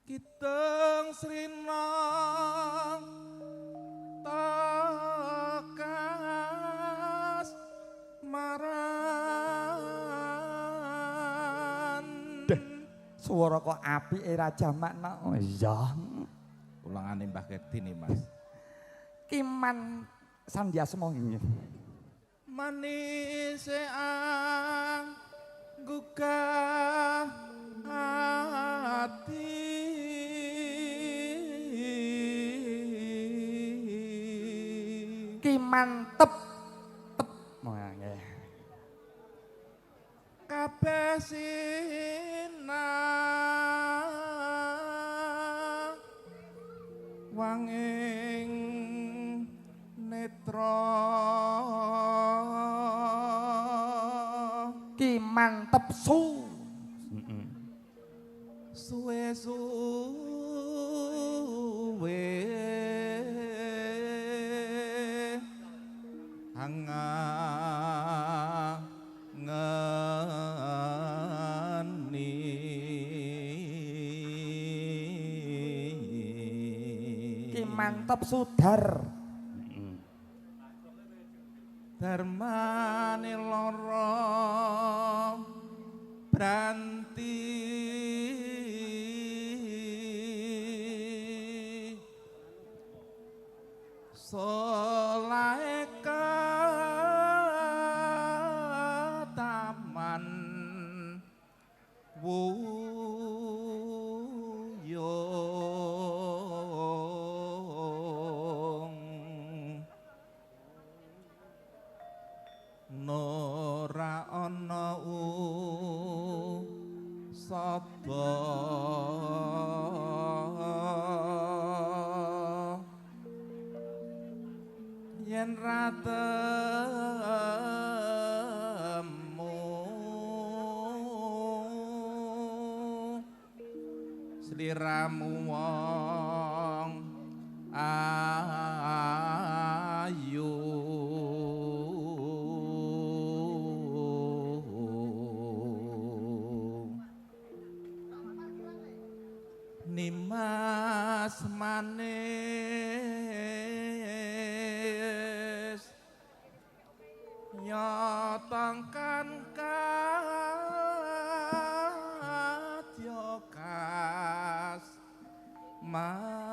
Kiteng Srinang takas maran. Suara kok apike ra jamakna. Oh iya. Ulangane Mbah Keti nih Mas. Kiman Sandiasmo nggih. Manis ang gugah ati. Mantep tep nggih kabeh sinah wanging netra ki mantep su suwe-suwe ngani ki mantep sudar darmane lara branti solae taman wuyung nora ana usada yen ra temu sliramu wong ayu nimas manis nyotongkan kadya kas maran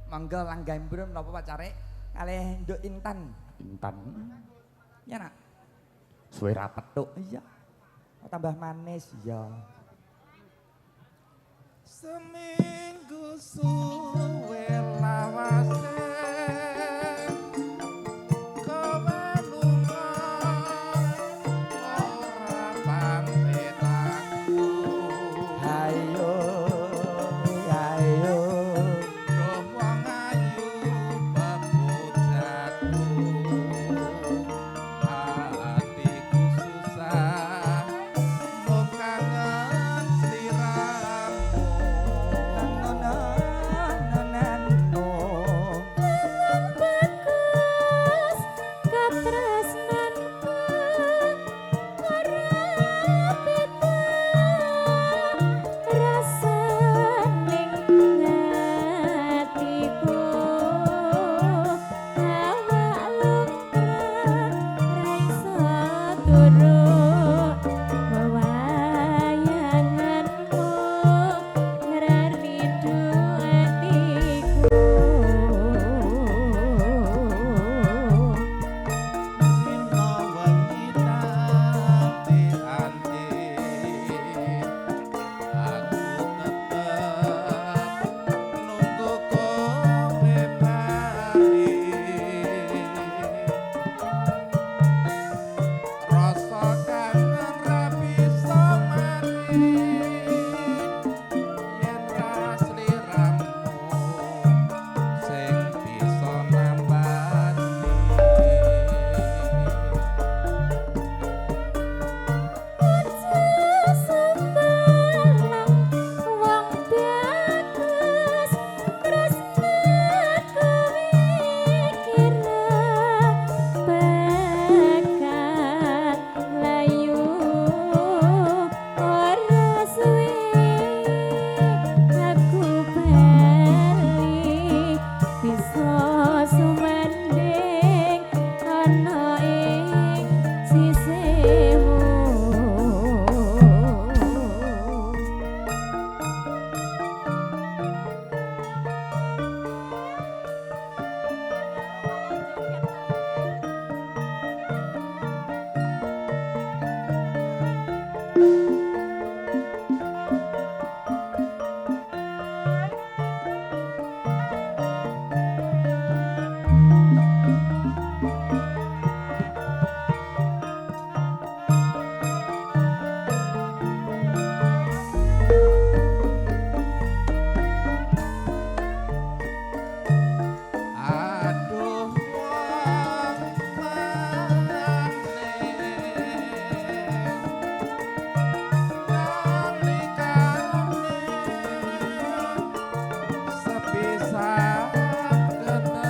mangga langgahipun napa pacare kalih Nduk Intan ya nak suwe ra petuk iya tambah manis ya seminggu suwe lawase kowe lunga ora pamit aku ayo roh wong ayu bebojatku hatiku susah mung kangen sliramu Aduh wong maneh nalikane sepisan ketemu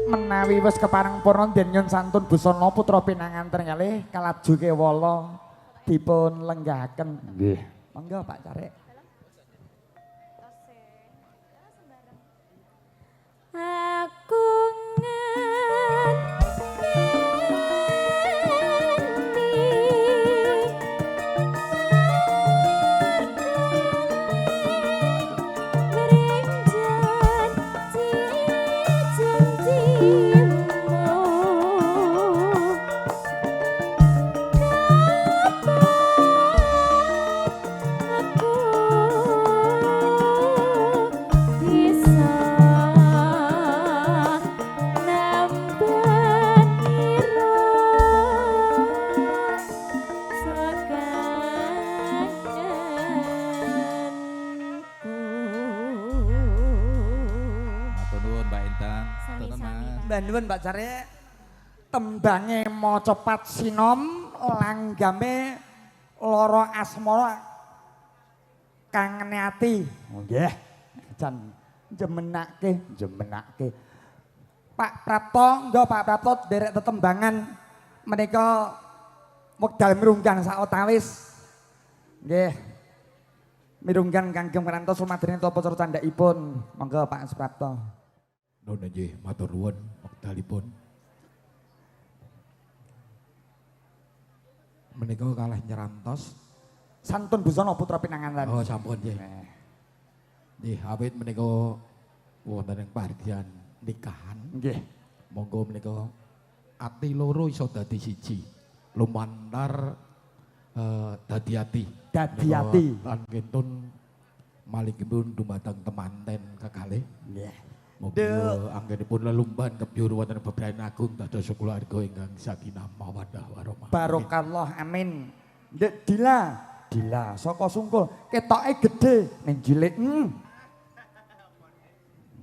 menawi wis kepareng purna den nyun santun busana putra pinanganten kalih kalaju kewala dipun lenggahaken. Nggih. Monggo Pak Carek. Aku Mbah nuwun Mbak Carek. Tembange maca pat sinom langgame lara asmara kangene ati. Nggih. Jan jemenake. Pak Prapto, nggih Pak Prapto derek tetembangan menika wekdal mirunggan sautawis. Nggih. Mirunggan kangge ngrantos rumadene tapa cara candhakipun. Monggo Pak Prapto. Nuwun nggih, matur nuwun wekdalipun. Menika kalah nyerantos. Santun busana putra pinanganten. Oh, sampun nggih. Nggih, awit menika wonten ing pahargyan nikahan. Nggih. Monggo menika ati loro iso dadi siji. Lumantar dadi ati. Dadi ati. Lan kintun malikipun dumateng temanten kekalih. Nggih. Monggo anggenipun lelumban kebyur wonten bebrayan agung dados keluarga ingkang sakinah mawaddah warahmah. Barokallah amin. Ndek Dila saka sungkul ketoke gedhe ning cilik.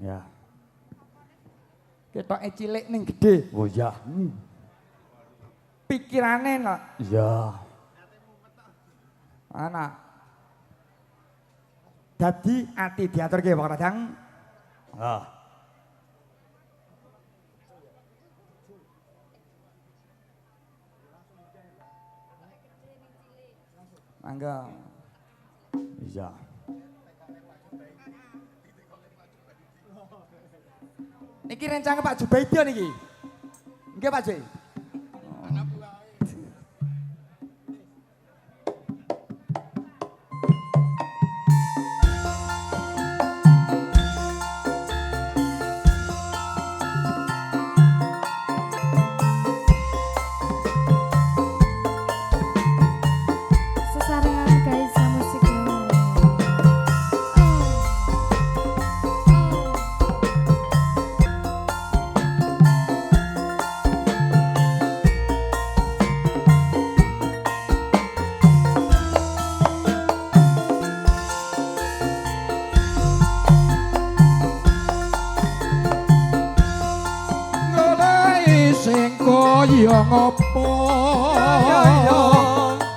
Ya. Ketoke cilik ning gedhe. Oh iya. Pikirane kok. Iya. Anak. Dadi ati diaturke Pak Radang. Ah. Mangga. Iya. Niki rencana Pak Jubaido niki. Nggih Pak Jui. Sesarengan guys musiknya. Ngelai sing kaya ngopo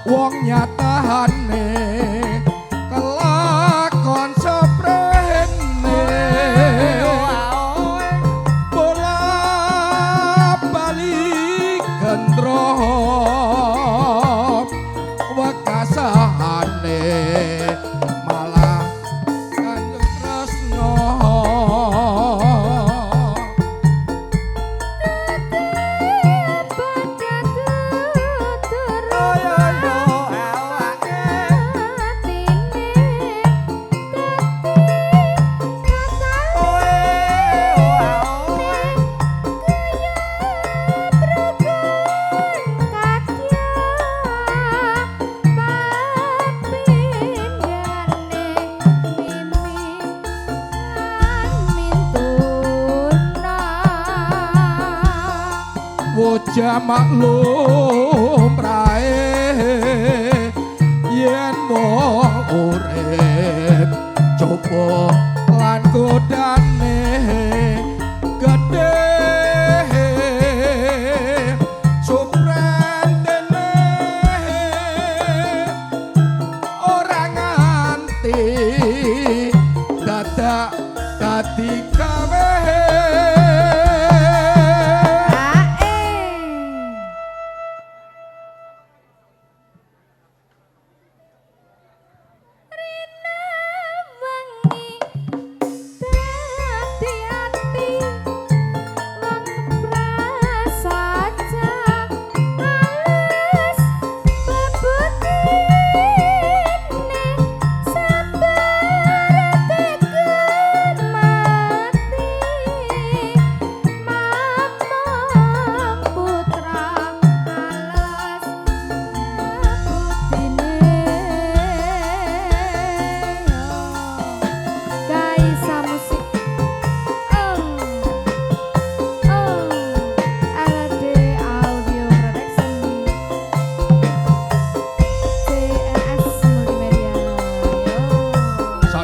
wong nyatane kelakon seprene bola balik gendro wekasane malah kanjeng tresno wujud maklum rae yen wong urip coba lan godane gedhe suprendene ora nganti dadak dadi gawe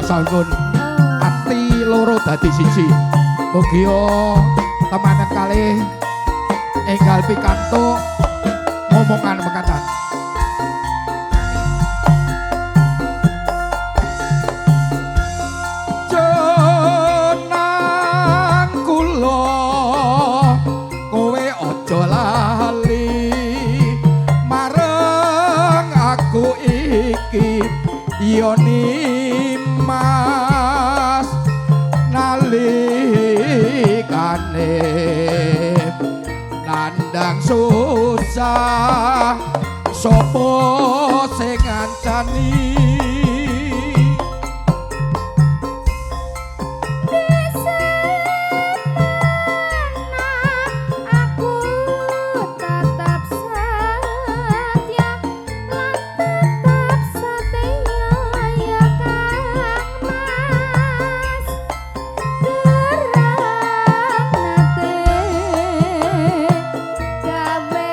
sanggun ati loro dadi siji mugia temanan kalih enggal pikantuk ngomongan mekaten jenang kula kowe aja lali mareng aku iki yoni mas nalikane nandang susah sapa sing ngancani Gawe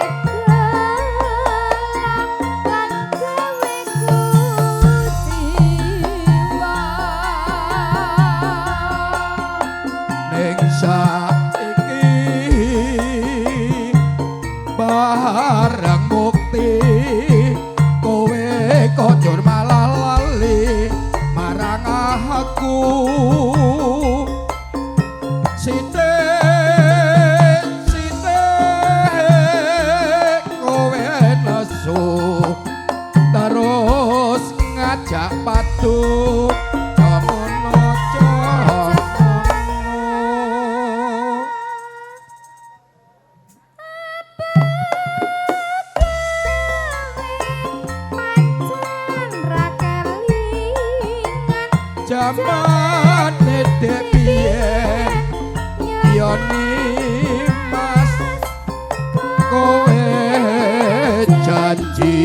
kudu jamono jamono pancen ra kelingan jaman dek biyen yo Mas kowe janji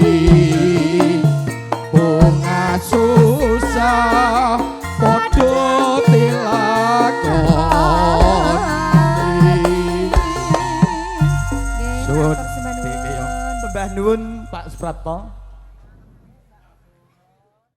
bunga susah padha dilakoni suwun Sembah iki yo Sembah nuwun Pak Suprapto.